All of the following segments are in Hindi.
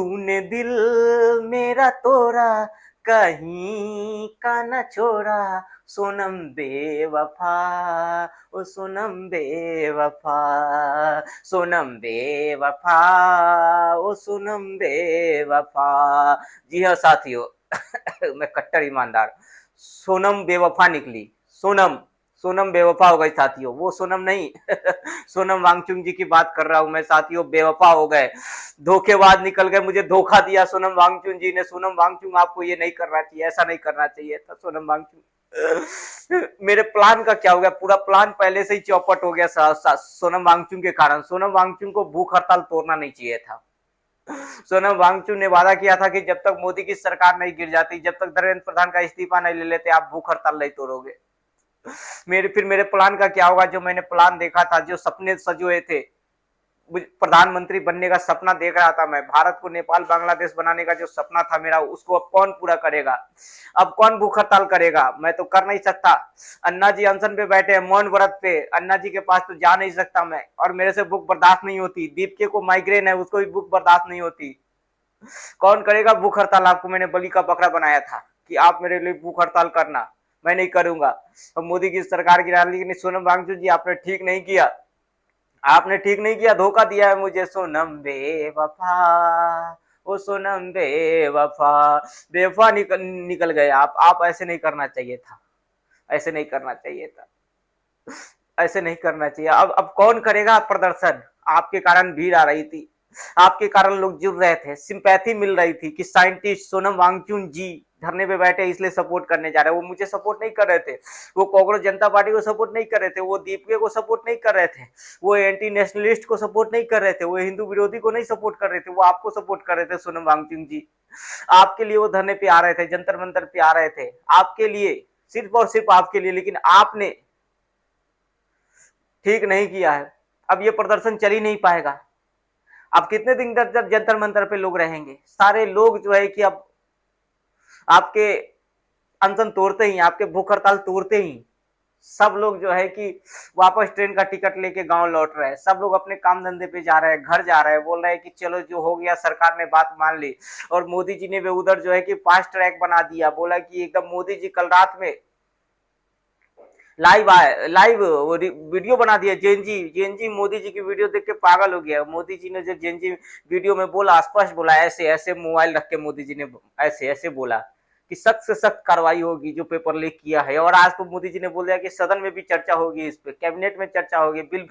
तूने दिल मेरा तोड़ा, कहीं का न छोड़ा, सोनम बेवफा, ओ सोनम बेवफा, सोनम बेवफा, ओ सोनम बेवफा। जी हाँ साथियों, मैं कट्टर ईमानदार, सोनम बेवफा निकली। सोनम, सोनम बेवफा हो गई साथियों, वो सोनम नहीं। सोनम वांगचुक जी की बात कर रहा हूं मैं साथियों, बेवफा हो गए, धोखेबाज निकल गए, मुझे धोखा दिया सोनम वांगचुक जी ने। सोनम वांगचुक आपको ये नहीं करना चाहिए, ऐसा नहीं करना चाहिए था सोनम वांगचुक। मेरे प्लान का क्या हो गया, पूरा प्लान पहले से ही चौपट हो गया सोनम वांगचुक के कारण। सोनम वांगचुक को भूख हड़ताल तोड़ना नहीं चाहिए था। सोनम वांगचुक ने वादा किया था कि जब तक मोदी की सरकार नहीं गिर जाती, जब तक धर्मेंद्र प्रधान का इस्तीफा नहीं ले लेते, आप भूख हड़ताल नहीं तोड़ोगे। मेरे प्लान का क्या होगा, जो मैंने प्लान देखा था, जो सपने सजोए थे, प्रधानमंत्री बनने का सपना देख रहा था मैं, भारत को नेपाल बांग्लादेश बनाने का जो सपना था मेरा, उसको अब कौन पूरा करेगा? अब कौन भूख हड़ताल करेगा? मैं तो कर नहीं सकता। अन्ना जी अनशन पे बैठे हैं, मौन व्रत पे, अन्ना जी के पास तो जा नहीं सकता मैं, और मेरे से भूख बर्दाश्त नहीं होती। दीपके को माइग्रेन है, उसको भी भूख बर्दाश्त नहीं होती। कौन करेगा भूख हड़ताल? आपको मैंने बलि का बकरा बनाया था कि आप मेरे लिए भूख हड़ताल करना, मैं नहीं करूंगा। अब मोदी की सरकार गिरा, लेकिन सोनम वांगचुक जी आपने ठीक नहीं किया, आपने ठीक नहीं किया, धोखा दिया है मुझे। सोनम बेवफा, ओ सोनम बेवफा, बेवफा निकल गए आप ऐसे नहीं करना चाहिए था, ऐसे नहीं करना चाहिए था, ऐसे नहीं करना चाहिए। अब कौन करेगा प्रदर्शन? आपके कारण भीड़ आ रही थी, आपके कारण लोग जुड़ रहे थे, सिंपैथी मिल रही थी कि साइंटिस्ट सोनम वांगचुक जी धरने पे बैठे इसलिए सपोर्ट करने जा रहे हैं। वो मुझे सपोर्ट नहीं कर रहे थे, वो कांग्रेस जनता पार्टी को सपोर्ट नहीं कर रहे थे, वो दीपके को सपोर्ट नहीं कर रहे थे, वो एंटी नेशनलिस्ट को सपोर्ट नहीं कर रहे थे, वो हिंदू विरोधी को नहीं सपोर्ट कर रहे थे, वो आपको सपोर्ट कर रहे थे सोनम वांगचुक जी। आपके लिए वो धरने पे आ रहे थे, जंतर मंतर पे आ रहे थे, आपके लिए, सिर्फ और सिर्फ आपके लिए। लेकिन आपने ठीक नहीं किया है। अब ये प्रदर्शन चल ही नहीं पाएगा। अब कितने दिन तक जंतर मंतर पे लोग रहेंगे? सारे लोग जो है कि अब आपके अनशन तोड़ते ही, आपके भूख हड़ताल तोड़ते ही सब लोग जो है कि वापस ट्रेन का टिकट लेके गांव लौट रहे हैं, सब लोग अपने काम धंधे पे जा रहे हैं, घर जा रहे हैं, बोल रहे हैं कि चलो जो हो गया, सरकार ने बात मान ली। और मोदी जी ने भी उधर जो है कि फास्ट ट्रैक बना दिया, बोला कि एकदम मोदी जी कल रात में लाइव आए, लाइव वीडियो बना दिया। जेनजी मोदी जी की वीडियो देख के पागल हो गया। मोदी जी ने जो जेनजी वीडियो में बोला, स्पष्ट बोला, ऐसे ऐसे मोबाइल रख के मोदी जी ने ऐसे ऐसे बोला कि सख्त से सख्त कार्रवाई होगी जो पेपर लीक किया है। और आज तो मोदी जी ने बोल दिया कि सदन में भी चर्चा होगी, इस पे कैबिनेट में चर्चा होगी। बिल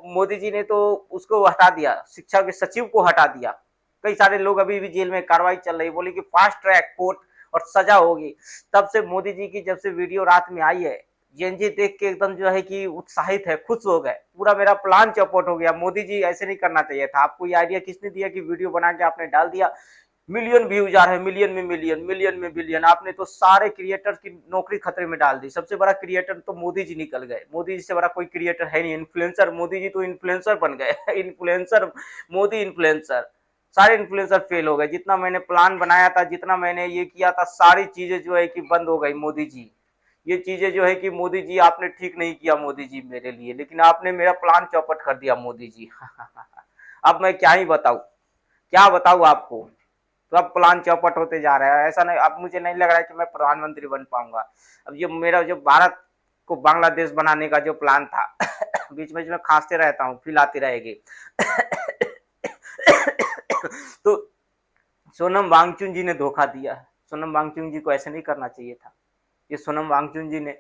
मोदी जी ने तो उसको हटा दिया, शिक्षा के सचिव को हटा दिया। कई सारे लोग अभी भी जेल में, कार्रवाई चल रही, बोले कि फास्ट ट्रैक कोर्ट और सजा होगी। तब से मोदी जी की जब से वीडियो रात में आई है, जेएनजी देख के एकदम जो है कि उत्साहित है, खुश हो गए। पूरा मेरा प्लान चौपट हो गया। मोदी जी ऐसे नहीं करना चाहिए था। आपको ये आइडिया किसने दिया कि वीडियो बना के आपने डाल दिया? मिलियन व्यूज आ रहे हैं, मिलियन में मिलियन, मिलियन में बिलियन। आपने तो सारे क्रिएटर्स की नौकरी खतरे में डाल दी। सबसे बड़ा क्रिएटर तो मोदी जी निकल गए। मोदी जी से बड़ा कोई क्रिएटर है नहीं। इन्फ्लुएंसर, मोदी जी तो इन्फ्लुएंसर बन गए। इन्फ्लुएंसर, मोदी इन्फ्लुएंसर, सारे इन्फ्लुएंसर फेल हो गए। जितना मैंने प्लान बनाया था, जितना मैंने ये किया था, सारी चीजें जो है कि बंद हो गई। मोदी जी, ये चीजें जो है कि मोदी जी आपने ठीक नहीं किया मोदी जी मेरे लिए, लेकिन आपने मेरा प्लान चौपट कर दिया मोदी जी। अब मैं क्या ही बताऊं, क्या बताऊं आपको। तो अब प्लान चौपट होते जा रहा है। ऐसा नहीं, अब मुझे नहीं लग रहा है कि मैं प्रधानमंत्री बन पाऊंगा। अब जो मेरा जो भारत को बांग्लादेश बनाने का जो प्लान था, बीच में खांसते रहता हूँ, फील आती रहेगी। तो सोनम वांगचुक जी ने धोखा दिया है। सोनम वांगचुक जी को ऐसे नहीं करना चाहिए था। ये सोनम वांगचुक जी ने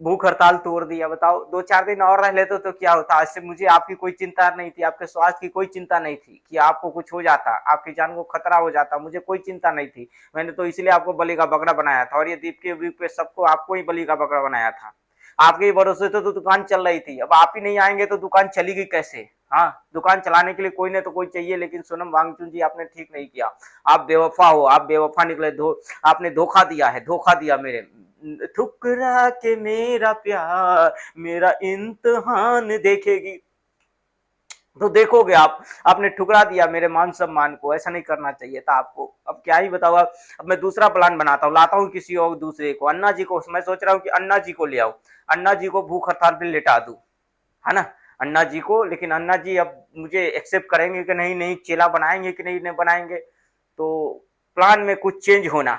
भूख हड़ताल तोड़ दिया। बताओ, 2-4 दिन और रह लेते तो क्या होता? आज से मुझे आपकी कोई चिंता नहीं थी, आपके स्वास्थ्य की कोई चिंता नहीं थी कि आपको कुछ हो जाता, आपकी जान को खतरा हो जाता, मुझे कोई चिंता नहीं थी। मैंने तो इसलिए आपको बलि का बकरा बनाया था, और ये दीप के वीप पे सबको आपको ही बलि का बकरा बनाया था। आपके ही भरोसे तो दुकान चल रही थी। अब आप ही नहीं आएंगे तो दुकान चलेगी कैसे? हाँ, दुकान चलाने के लिए कोई ना तो कोई चाहिए। लेकिन सोनम वांगचुक जी आपने ठीक नहीं किया। आप बेवफा हो, आप बेवफा निकले। आपने धोखा दिया है, धोखा दिया मेरे। ठुकरा के मेरा प्यार मेरा इम्तिहान देखेगी, तो देखोगे आप। आपने ठुकरा दिया मेरे मान सम्मान को। ऐसा नहीं करना चाहिए था आपको। अब क्या ही बताओ। अब मैं दूसरा प्लान बनाता हूँ, लाता हूँ किसी और दूसरे को। अन्ना जी को मैं सोच रहा हूँ कि अन्ना जी को ले आऊं, अन्ना जी को भूख हड़ताल पे लेटा दूं, है ना। अन्ना जी को, लेकिन अन्ना जी अब मुझे एक्सेप्ट करेंगे कि नहीं, नहीं चेला बनाएंगे कि नहीं, नहीं बनाएंगे, तो प्लान में कुछ चेंज होना।